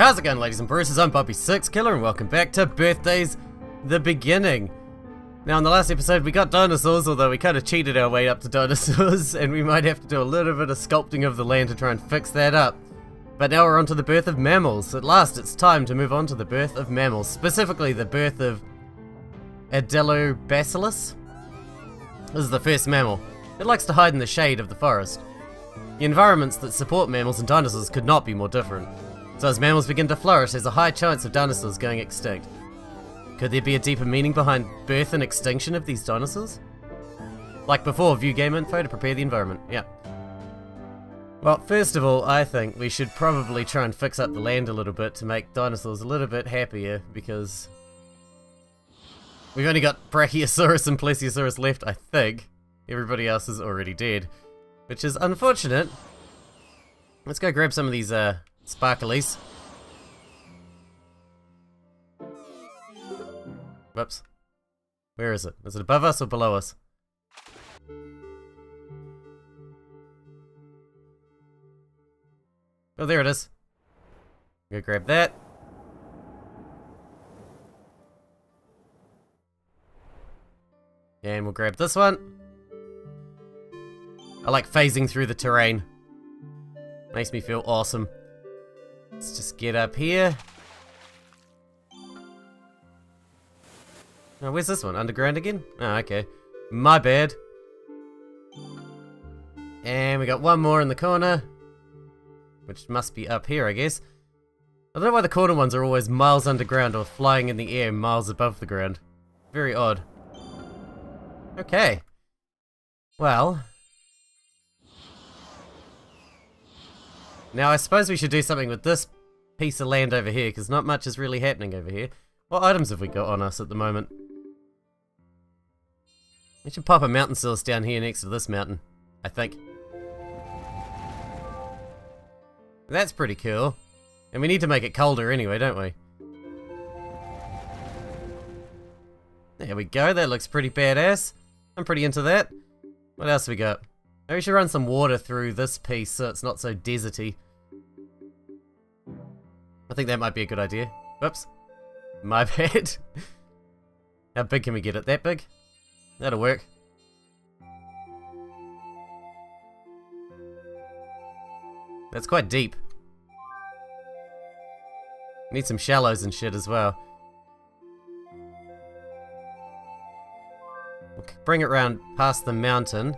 How's it going, ladies and bruises? I'm Bobby6Killer and welcome back to Birthdays the Beginning. Now in the last episode we got dinosaurs, although we kind of cheated our way up to dinosaurs and we might have to do a little bit of sculpting of the land to try and fix that up. But now we're on to the birth of mammals. At last it's time to move on to the birth of mammals, specifically the birth of Adelobacillus. This is the first mammal. It likes to hide in the shade of the forest. The environments that support mammals and dinosaurs could not be more different. So as mammals begin to flourish, there's a high chance of dinosaurs going extinct. Could there be a deeper meaning behind birth and extinction of these dinosaurs? Like before, view game info to prepare the environment. Yeah. Well, first of all, I think we should probably try and fix up the land a little bit to make dinosaurs a little bit happier, because we've only got Brachiosaurus and Plesiosaurus left, I think. Everybody else is already dead, which is unfortunate. Let's go grab some of these sparklies. Whoops. Where is it? Is it above us or below us? Oh, there it is. Go grab that. And we'll grab this one. I like phasing through the terrain. Makes me feel awesome. Let's just get up here. Oh, where's this one? Underground again? Oh, okay. My bad. And we got one more in the corner, which must be up here, I guess. I don't know why the corner ones are always miles underground or flying in the air miles above the ground. Very odd. Okay. Well. Now I suppose we should do something with this piece of land over here, because not much is really happening over here. What items have we got on us at the moment? We should pop a mountain source down here next to this mountain, I think. That's pretty cool. And we need to make it colder anyway, don't we? There we go, that looks pretty badass. I'm pretty into that. What else we got? Maybe we should run some water through this piece so it's not so deserty. I think that might be a good idea. Whoops. My bad. How big can we get it? That big? That'll work. That's quite deep. Need some shallows and shit as well. We'll bring it round past the mountain.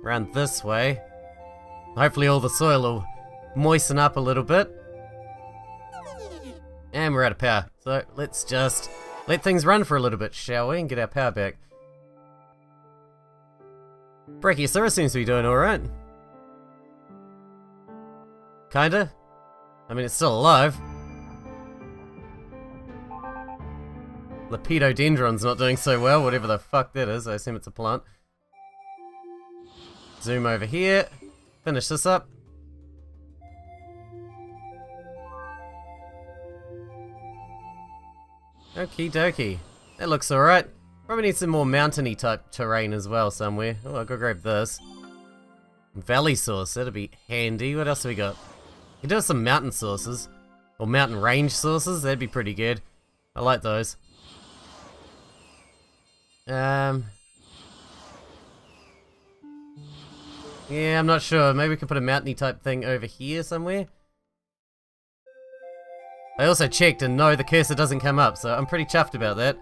Round this way. Hopefully all the soil will moisten up a little bit. And we're out of power. So let's just let things run for a little bit, shall we? And get our power back. Brachiosaurus seems to be doing alright. Kinda. I mean, it's still alive. Lepidodendron's not doing so well, whatever the fuck that is. I assume it's a plant. Zoom over here. Finish this up. Okie dokie. That looks alright. Probably need some more mountainy type terrain as well somewhere. Oh, I'll go grab this. Valley source, that'll be handy. What else have we got? We can do some mountain sources. Or mountain range sources, that'd be pretty good. I like those. Yeah, I'm not sure. Maybe we can put a mountainy type thing over here somewhere. I also checked and no, the cursor doesn't come up, so I'm pretty chuffed about that.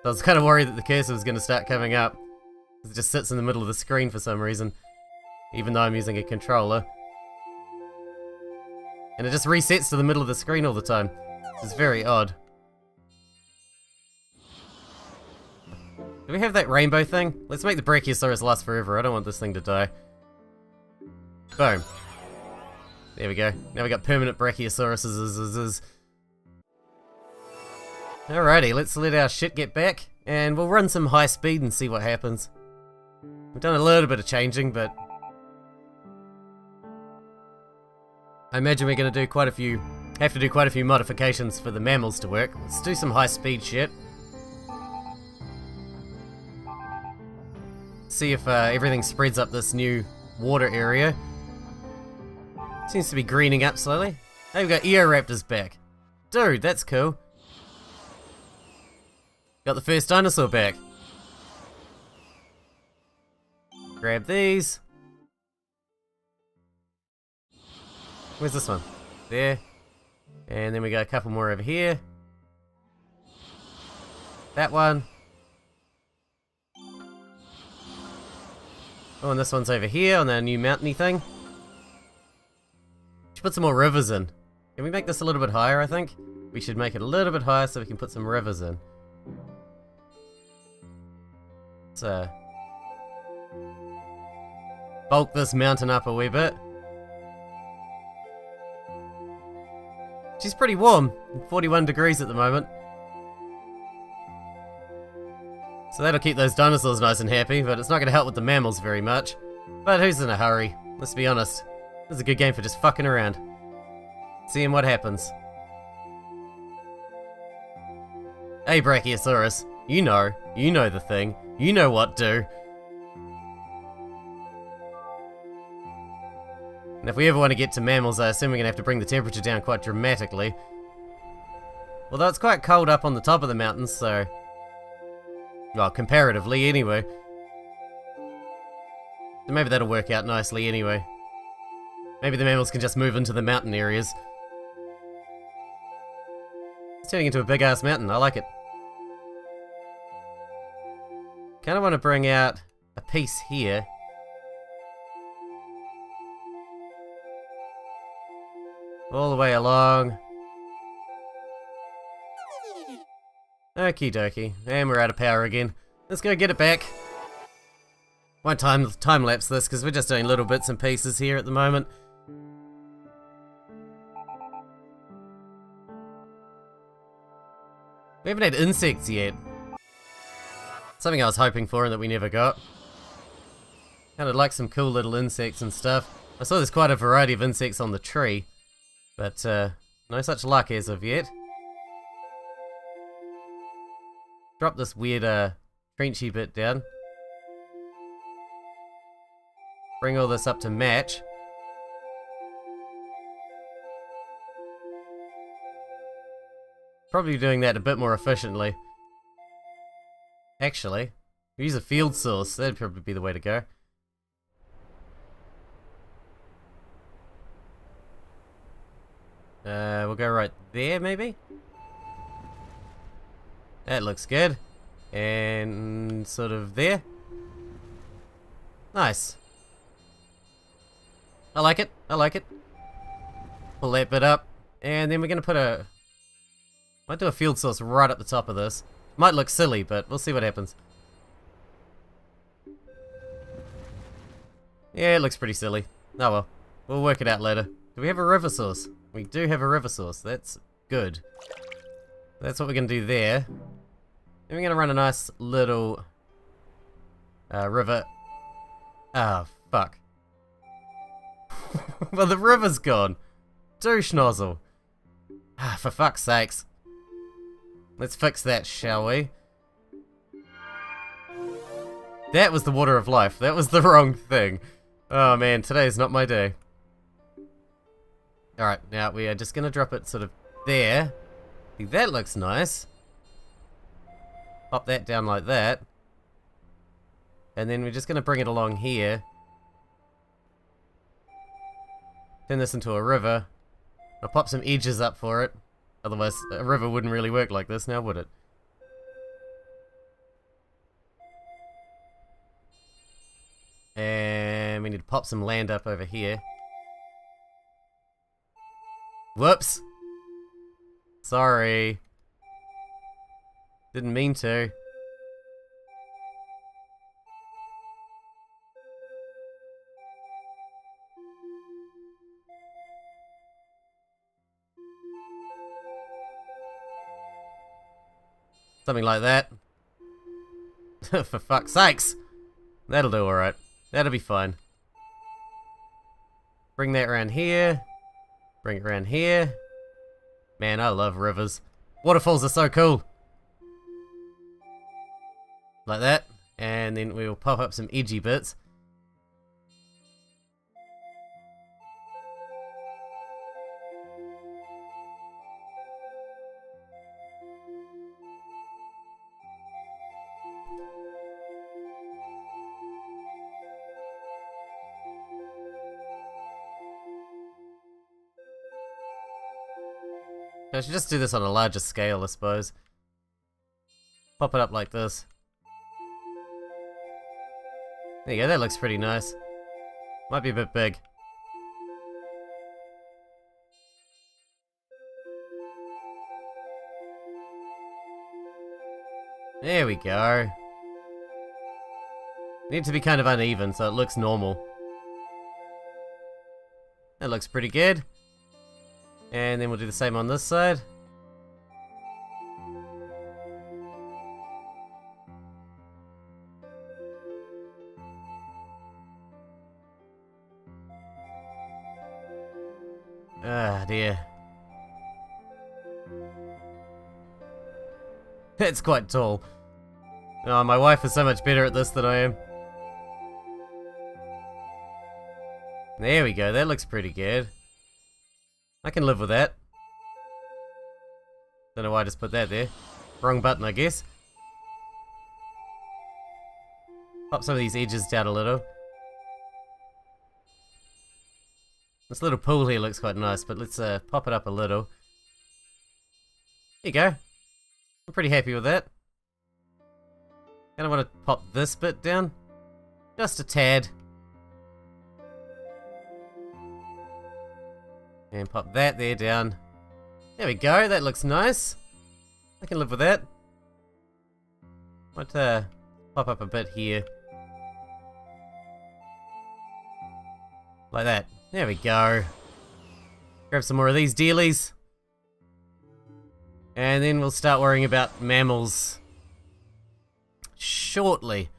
I was kind of worried that the cursor was going to start coming up. It just sits in the middle of the screen for some reason, even though I'm using a controller. And it just resets to the middle of the screen all the time. It's very odd. Do we have that rainbow thing? Let's make the Brachiosaurus last forever. I don't want this thing to die. Boom. There we go. Now we got permanent Brachiosauruses. Alrighty, let's let our shit get back, and we'll run some high speed and see what happens. We've done a little bit of changing, but I imagine we're gonna do have to do quite a few modifications for the mammals to work. Let's do some high speed shit. See if everything spreads up this new water area. Seems to be greening up slowly. Hey, we've got Eoraptors back. Dude, that's cool. Got the first dinosaur back. Grab these. Where's this one? There. And then we got a couple more over here. That one. Oh, and this one's over here on the new mountainy thing. Should put some more rivers in. Can we make this a little bit higher, I think? We should make it a little bit higher so we can put some rivers in. Let's bulk this mountain up a wee bit. She's pretty warm, 41 degrees at the moment. So that'll keep those dinosaurs nice and happy, but it's not going to help with the mammals very much. But who's in a hurry? Let's be honest. This is a good game for just fucking around. Seeing what happens. Hey Brachiosaurus, you know the thing. You know what do. And if we ever want to get to mammals, I assume we're going to have to bring the temperature down quite dramatically. Although it's quite cold up on the top of the mountains, so... well, comparatively, anyway. So maybe that'll work out nicely anyway. Maybe the mammals can just move into the mountain areas. It's turning into a big-ass mountain, I like it. Kinda want to bring out a piece here. All the way along. Okie dokie. And we're out of power again. Let's go get it back. Won't time lapse this because we're just doing little bits and pieces here at the moment. We haven't had insects yet. Something I was hoping for and that we never got. Kinda like some cool little insects and stuff. I saw there's quite a variety of insects on the tree. But, no such luck as of yet. Drop this weird, trenchy bit down. Bring all this up to match. Probably doing that a bit more efficiently. Actually, use a field source, that'd probably be the way to go. We'll go right there, maybe? That looks good. And sort of there. Nice. I like it, I like it. Pull that bit up. And then we're gonna put a... might do a field source right at the top of this. Might look silly, but we'll see what happens. Yeah, it looks pretty silly. Oh well. We'll work it out later. Do we have a river source? We do have a river source. That's good. That's what we're going to do there. Then we're going to run a nice little river. Ah, fuck. Well, the river's gone. Douche nozzle. Ah, for fuck's sakes. Let's fix that, shall we? That was the water of life. That was the wrong thing. Oh man, today's not my day. Alright, now we are just going to drop it sort of there. I think that looks nice. Pop that down like that. And then we're just going to bring it along here. Turn this into a river. I'll pop some edges up for it. Otherwise, a river wouldn't really work like this now, would it? And we need to pop some land up over here. Whoops! Sorry. Didn't mean to. Something like that. For fuck's sakes! That'll do alright. That'll be fine. Bring that around here. Bring it around here. Man, I love rivers. Waterfalls are so cool. Like that. And then we'll pop up some edgy bits. I should just do this on a larger scale, I suppose. Pop it up like this. There you go, that looks pretty nice. Might be a bit big. There we go. Need to be kind of uneven so it looks normal. That looks pretty good. And then we'll do the same on this side. Ah, dear. It's quite tall. Oh, my wife is so much better at this than I am. There we go, that looks pretty good. I can live with that. Don't know why I just put that there. Wrong button, I guess. Pop some of these edges down a little. This little pool here looks quite nice, but let's pop it up a little. There you go. I'm pretty happy with that. Kinda want to pop this bit down. Just a tad. And pop that there down. There we go, that looks nice. I can live with that. Might pop up a bit here. Like that. There we go. Grab some more of these dealies. And then we'll start worrying about mammals shortly.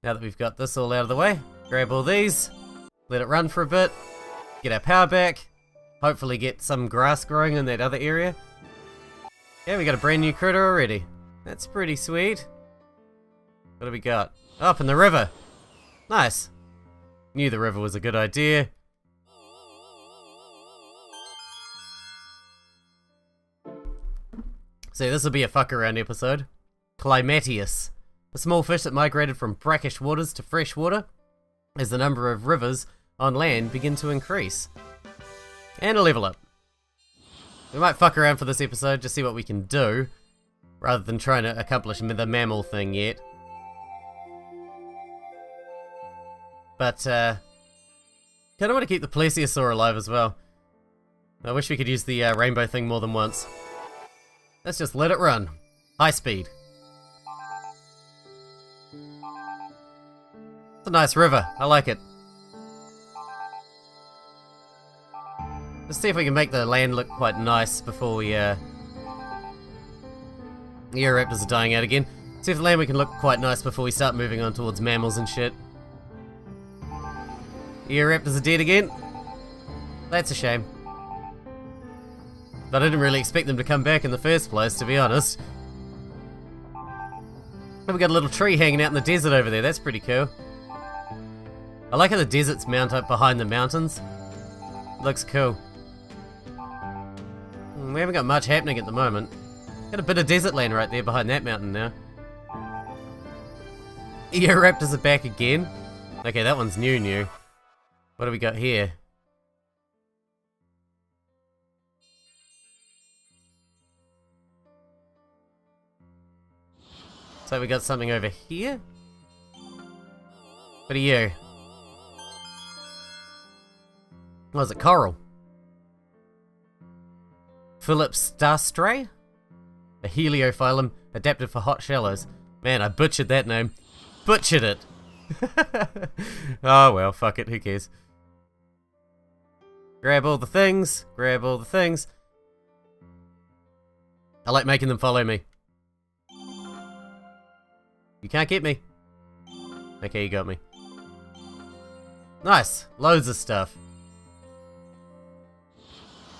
Now that we've got this all out of the way, grab all these, let it run for a bit, get our power back, hopefully get some grass growing in that other area. Yeah, we got a brand new critter already. That's pretty sweet. What do we got? Up in the river. Nice. Knew the river was a good idea. So this will be a fuck around episode. Climatius. A small fish that migrated from brackish waters to fresh water as the number of rivers on land begin to increase. And a level up. We might fuck around for this episode, just see what we can do, rather than trying to accomplish the mammal thing yet. But, kinda want to keep the plesiosaur alive as well. I wish we could use the rainbow thing more than once. Let's just let it run. High speed. It's a nice river. I like it. Let's see if we can make the land look quite nice before we, Eoraptors are dying out again. See if the land we can look quite nice before we start moving on towards mammals and shit. Eoraptors are dead again. That's a shame. But I didn't really expect them to come back in the first place, to be honest. And we got a little tree hanging out in the desert over there. That's pretty cool. I like how the deserts mount up behind the mountains. Looks cool. We haven't got much happening at the moment. Got a bit of desert land right there behind that mountain now. Eoraptors are back again. Okay, that one's new. What do we got here? So we got something over here? What are you? What is it? Coral. Philipsdastray? A heliophyllum adapted for hot shallows. Man, I butchered that name. Butchered it! Oh well, fuck it, who cares? Grab all the things, grab all the things. I like making them follow me. You can't get me. Okay, you got me. Nice, loads of stuff.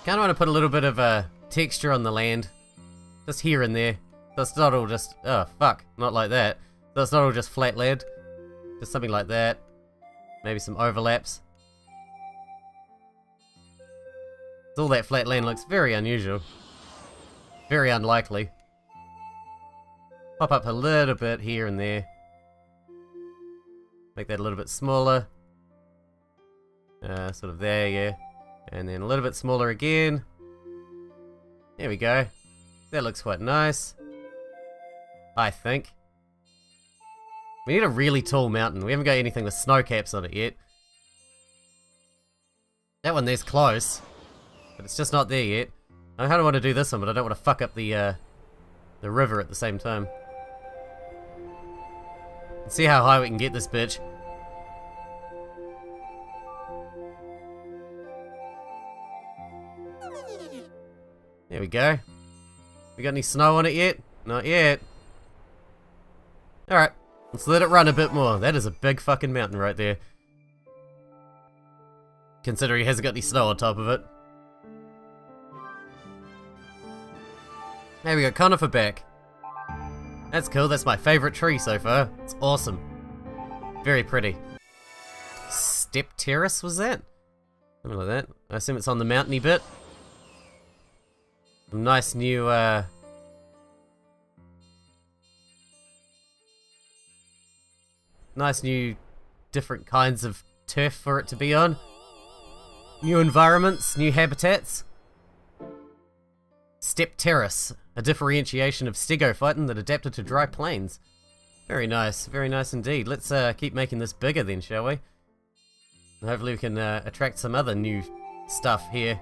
Kinda want to put a little bit of texture on the land. Just here and there. So it's not all just, oh fuck, not like that. So it's not all just flat land. Just something like that. Maybe some overlaps. All that flat land looks very unusual. Very unlikely. Pop up a little bit here and there. Make that a little bit smaller. Sort of there, yeah. And then a little bit smaller again. There we go. That looks quite nice. I think. We need a really tall mountain. We haven't got anything with snow caps on it yet. That one there's close, but it's just not there yet. I kinda want to do this one, but I don't want to fuck up the river at the same time. Let's see how high we can get this bitch. There we go. We got any snow on it yet? Not yet. Alright, let's let it run a bit more. That is a big fucking mountain right there. Considering it hasn't got any snow on top of it. There we go, conifer back. That's cool, that's my favourite tree so far. It's awesome. Very pretty. Step terrace was that? Something like that. I assume it's on the mountainy bit. Some nice new, nice new different kinds of turf for it to be on. New environments, new habitats. Step terrace, a differentiation of stegophyton that adapted to dry plains. Very nice indeed. Let's keep making this bigger then, shall we? And hopefully we can attract some other new stuff here.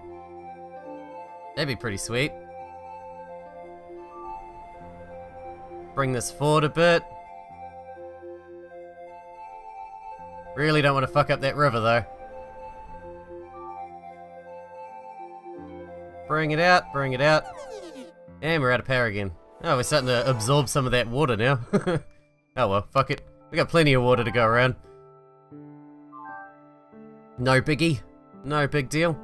That'd be pretty sweet. Bring this forward a bit. Really don't want to fuck up that river though. Bring it out, bring it out. And we're out of power again. Oh, we're starting to absorb some of that water now. Oh well, fuck it. We got plenty of water to go around. No biggie. No big deal.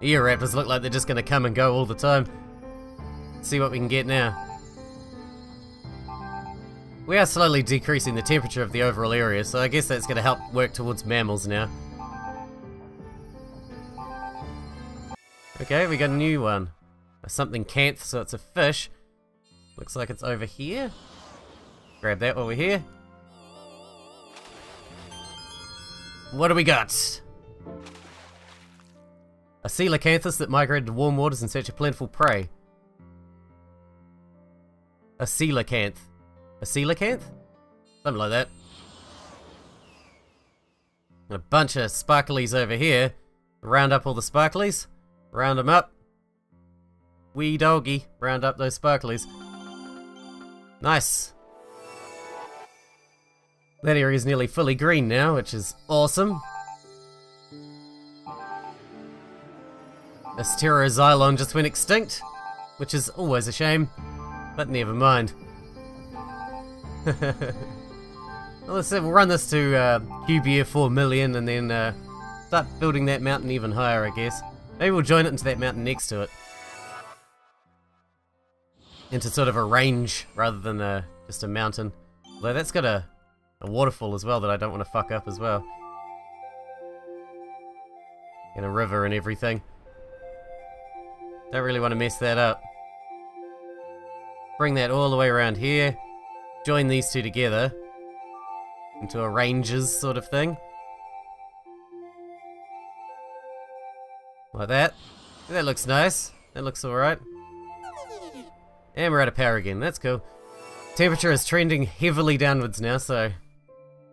Eoraptors look like they're just gonna come and go all the time. Let's see what we can get now. We are slowly decreasing the temperature of the overall area, so I guess that's gonna help work towards mammals now. Okay, we got a new one. A something canth, so it's a fish. Looks like it's over here. Grab that while we're here. What do we got? A coelacanthus that migrated to warm waters in search of plentiful prey. A coelacanth. A coelacanth? Something like that. And a bunch of sparklies over here. Round up all the sparklies. Round them up. Wee doggy. Round up those sparklies. Nice. That area is nearly fully green now, which is awesome. This Pteroxylon just went extinct, which is always a shame, but never mind. Well, let's see, we'll run this to QBF 4 million and then start building that mountain even higher, I guess. Maybe we'll join it into that mountain next to it. Into sort of a range rather than just a mountain. Although that's got a waterfall as well that I don't want to fuck up as well. And a river and everything. Don't really want to mess that up. Bring that all the way around here. Join these two together. Into a ranges sort of thing. Like that. That looks nice. That looks alright. And we're out of power again. That's cool. Temperature is trending heavily downwards now, so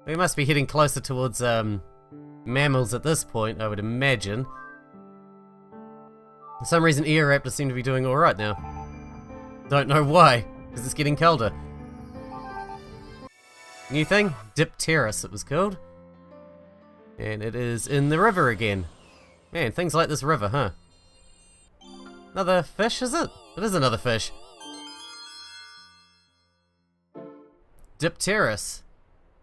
we must be heading closer towards mammals at this point, I would imagine. For some reason, Eoraptors seem to be doing alright now. Don't know why, because it's getting colder. New thing? Dipterus, it was called. And it is in the river again. Man, things like this river, huh? Another fish, is it? It is another fish. Dipterus.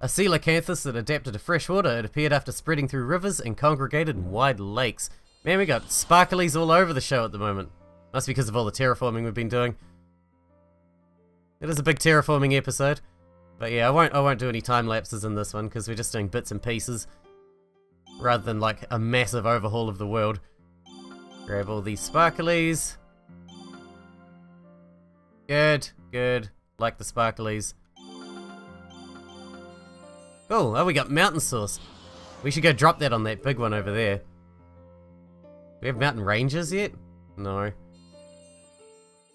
A coelacanthus that adapted to fresh water. It appeared after spreading through rivers and congregated in wide lakes. Man, we got sparklies all over the show at the moment. Must be because of all the terraforming we've been doing. It is a big terraforming episode. But yeah, I won't do any time lapses in this one because we're just doing bits and pieces. Rather than like a massive overhaul of the world. Grab all these sparklies. Good, good. Like the sparklies. Cool, oh we got mountain sauce. We should go drop that on that big one over there. Do we have mountain ranges yet? No.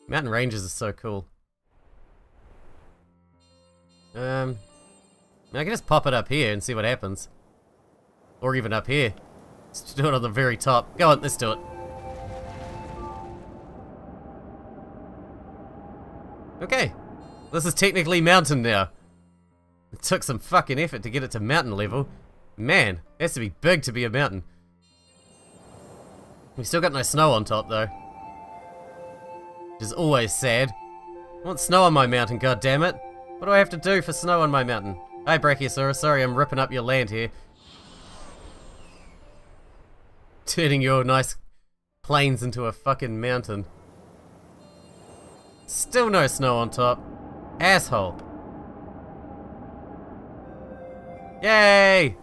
Mountain ranges are so cool. I can just pop it up here and see what happens. Or even up here. Let's do it on the very top. Go on, let's do it. Okay. This is technically mountain now. It took some fucking effort to get it to mountain level. Man, it has to be big to be a mountain. We still got no snow on top though. Which is always sad. I want snow on my mountain, goddammit. What do I have to do for snow on my mountain? Hi Brachiosaurus, sorry I'm ripping up your land here. Turning your nice plains into a fucking mountain. Still no snow on top. Asshole. Yay!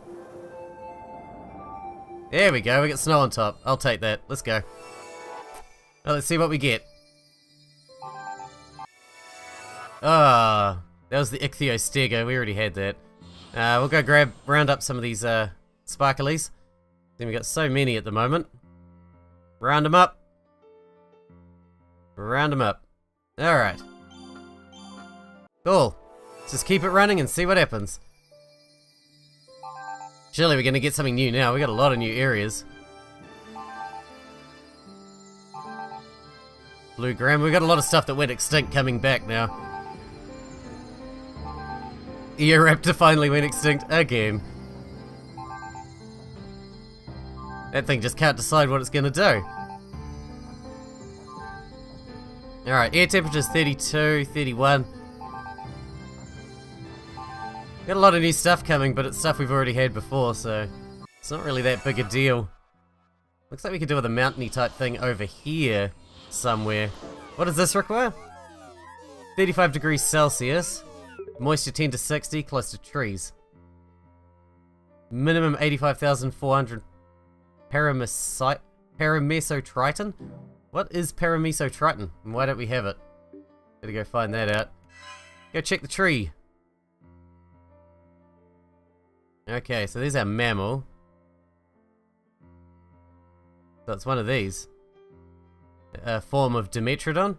There we go, we got snow on top. I'll take that. Let's go. Well, let's see what we get. Ah, that was the Ichthyostego. We already had that. We'll go round up some of these sparklies. Then we got so many at the moment. Round them up. Round them up. Alright. Cool. Let's just keep it running and see what happens. Surely we're gonna get something new now. We got a lot of new areas. Blue Gram. We got a lot of stuff that went extinct coming back now. Eoraptor finally went extinct again. That thing just can't decide what it's gonna do. Alright, air temperature's 32, 31. Got a lot of new stuff coming, but it's stuff we've already had before, so it's not really that big a deal. Looks like we could do with a mountainy type thing over here somewhere. What does this require? 35 degrees Celsius. Moisture 10 to 60, close to trees. Minimum 85,400 Paramesotriton? What is Paramesotriton? And why don't we have it? Gotta go find that out. Go check the tree. Okay, so there's our mammal. So it's one of these. A form of Dimetrodon.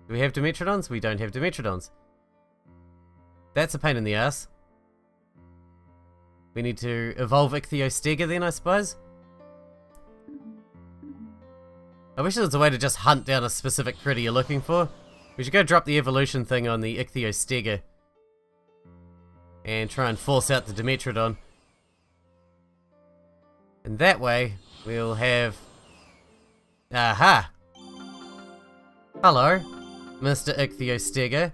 Do we have Dimetrodons? We don't have Dimetrodons. That's a pain in the ass. We need to evolve Ichthyostega then, I suppose. I wish there was a way to just hunt down a specific critter you're looking for. We should go drop the evolution thing on the Ichthyostega. And try and force out the Dimetrodon. And that way, we'll have... Aha! Hello, Mr. Ichthyostega.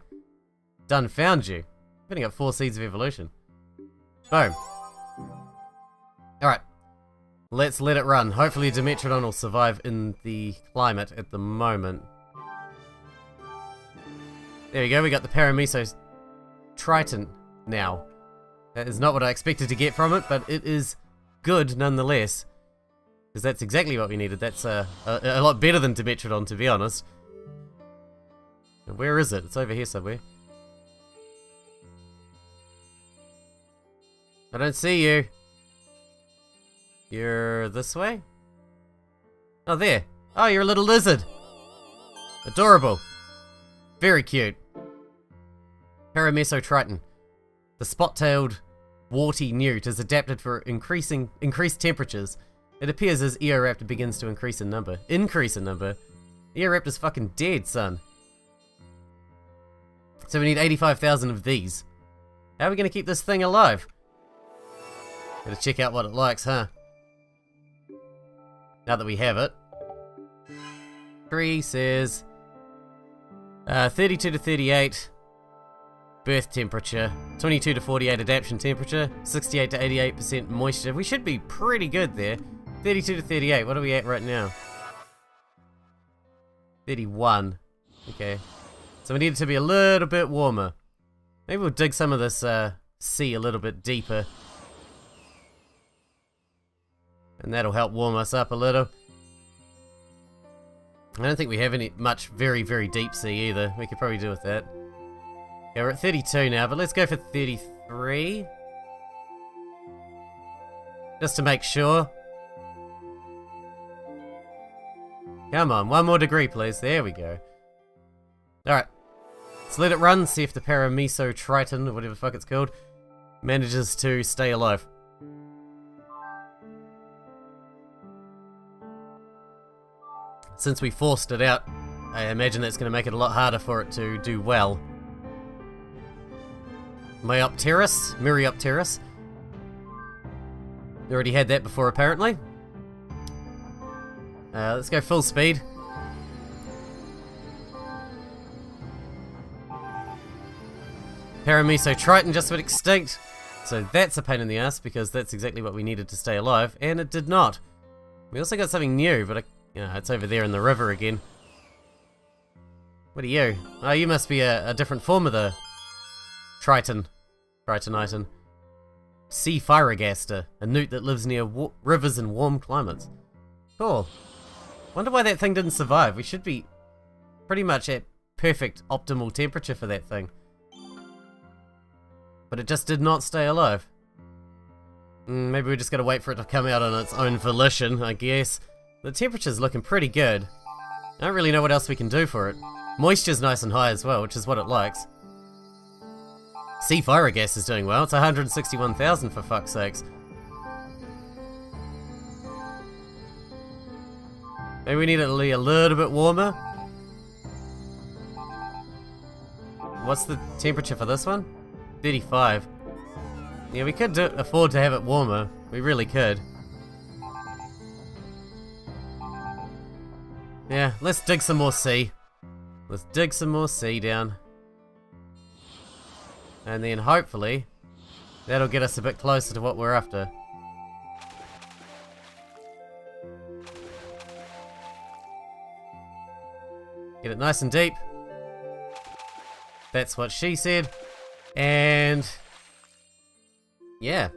Done found you. I've only got 4 seeds of evolution. Boom. Alright. Let's let it run. Hopefully Dimetrodon will survive in the climate at the moment. There we go, we got the Paramesotriton now. That is not what I expected to get from it, but it is good nonetheless. Because that's exactly what we needed. That's a lot better than Dimetrodon, to be honest. Where is it? It's over here somewhere. I don't see you. You're this way? Oh, there. Oh, you're a little lizard. Adorable. Very cute. Paramesotriton. The spot-tailed, warty newt is adapted for increased temperatures. It appears as Eoraptor begins to increase in number. Eoraptor's fucking dead, son. So we need 85,000 of these. How are we going to keep this thing alive? Gotta check out what it likes, huh? Now that we have it. Tree says 32 to 38 birth temperature, 22 to 48 adaptation temperature, 68 to 88% moisture. We should be pretty good there. 32 to 38, what are we at right now? 31. Okay. So we need it to be a little bit warmer. Maybe we'll dig some of this sea a little bit deeper. And that'll help warm us up a little. I don't think we have any much very, very deep sea either. We could probably do with that. Yeah, we're at 32 now, but let's go for 33. Just to make sure. Come on, 1 more degree, please. There we go. Alright. Let's let it run, see if the Paramesotriton, or whatever the fuck it's called, manages to stay alive. Since we forced it out, I imagine that's going to make it a lot harder for it to do well. Myriopterus. Already had that before, apparently. Let's go full speed. Paramesotriton just went extinct. So that's a pain in the ass, because that's exactly what we needed to stay alive, and it did not. We also got something new, but it's over there in the river again. What are you? Oh, you must be a different form of the Tritoniton. Sea Phyrogaster, a newt that lives near rivers and warm climates. Cool. Wonder why that thing didn't survive. We should be pretty much at perfect optimal temperature for that thing. But it just did not stay alive. Maybe we just gotta wait for it to come out on its own volition, I guess. The temperature's looking pretty good. I don't really know what else we can do for it. Moisture's nice and high as well, which is what it likes. Sea Phyrogas is doing well. It's 161,000 for fuck's sakes. Maybe we need it to be a little bit warmer. What's the temperature for this one? 35. Yeah, we could afford to have it warmer. We really could. Yeah, let's dig some more sea. Let's dig some more sea down. And then hopefully, that'll get us a bit closer to what we're after. Get it nice and deep. That's what she said. And yeah.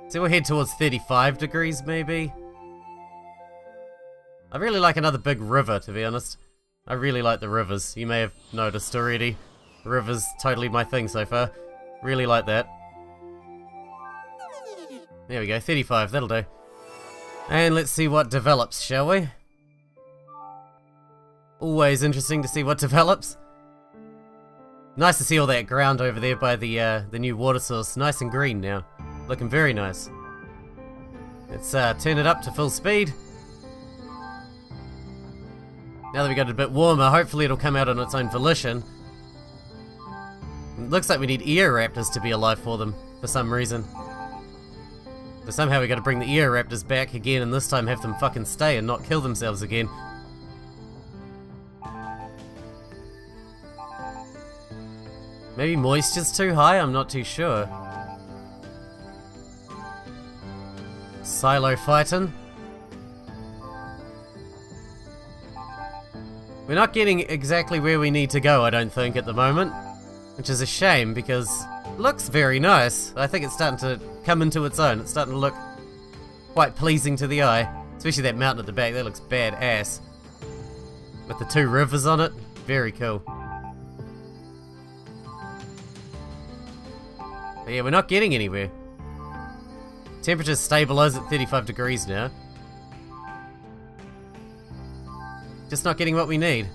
So we'll head towards 35 degrees maybe. I really like another big river, to be honest. I really like the rivers. You may have noticed already. Rivers, totally my thing so far. Really like that. There we go, 35, that'll do. And let's see what develops, shall we? Always interesting to see what develops. Nice to see all that ground over there by the new water source. Nice and green now. Looking very nice. Let's turn it up to full speed. Now that we got it a bit warmer, hopefully it'll come out on its own volition. It looks like we need Eoraptors to be alive for them, for some reason. So somehow we gotta bring the Eoraptors back again, and this time have them fucking stay and not kill themselves again. Maybe moisture's too high, I'm not too sure. Silophyton. We're not getting exactly where we need to go, I don't think, at the moment. Which is a shame, because it looks very nice. I think it's starting to come into its own. It's starting to look quite pleasing to the eye. Especially that mountain at the back, that looks badass. With the 2 rivers on it, very cool. But yeah, we're not getting anywhere. Temperature's stabilized at 35 degrees now. Just not getting what we need.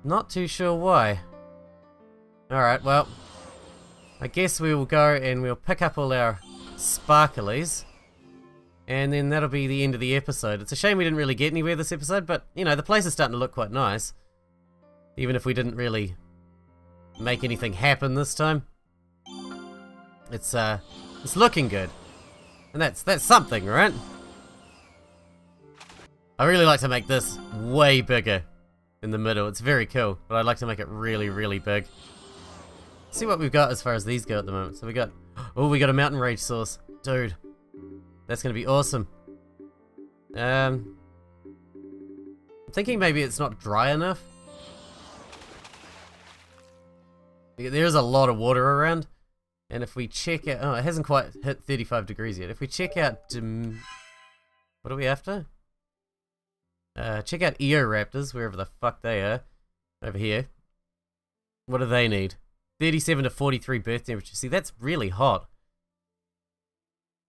Not too sure why. Alright, well, I guess we will go and we'll pick up all our sparklies. And then that'll be the end of the episode. It's a shame we didn't really get anywhere this episode, but, you know, the place is starting to look quite nice. Even if we didn't really make anything happen this time. It's looking good. And that's something, right? I really like to make this way bigger in the middle. It's very cool, but I'd like to make it really, really big. Let's see what we've got as far as these go at the moment. So we got a mountain rage source. Dude, that's gonna be awesome. I'm thinking maybe it's not dry enough. There is a lot of water around, and if we check out, oh, it hasn't quite hit 35 degrees yet. If we check out, what are we after? Check out Eoraptors, wherever the fuck they are. Over here. What do they need? 37 to 43 birth temperature. See, that's really hot.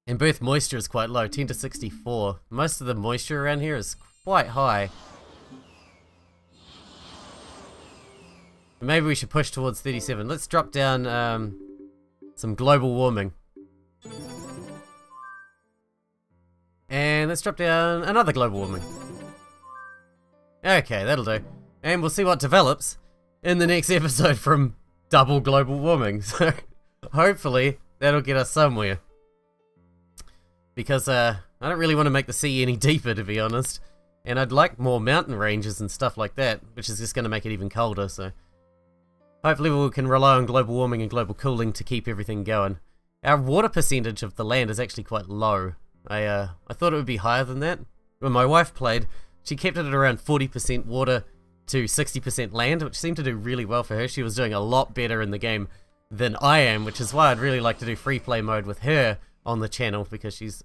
And birth moisture is quite low, 10 to 64. Most of the moisture around here is quite high. Maybe we should push towards 37. Let's drop down some global warming. And let's drop down another global warming. Okay, that'll do. And we'll see what develops in the next episode from double global warming. So hopefully that'll get us somewhere. Because I don't really want to make the sea any deeper, to be honest. And I'd like more mountain ranges and stuff like that, which is just going to make it even colder, so hopefully we can rely on global warming and global cooling to keep everything going. Our water percentage of the land is actually quite low. I thought it would be higher than that. When my wife played, she kept it at around 40% water to 60% land, which seemed to do really well for her. She was doing a lot better in the game than I am, which is why I'd really like to do free play mode with her on the channel, because she's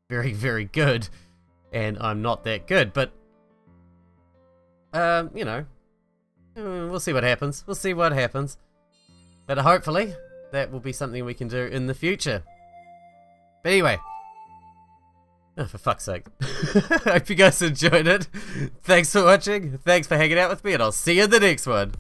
very, very good, and I'm not that good. But, you know, we'll see what happens. We'll see what happens. But hopefully, that will be something we can do in the future. But anyway, oh, for fuck's sake. I hope you guys enjoyed it. Thanks for watching, thanks for hanging out with me, and I'll see you in the next one.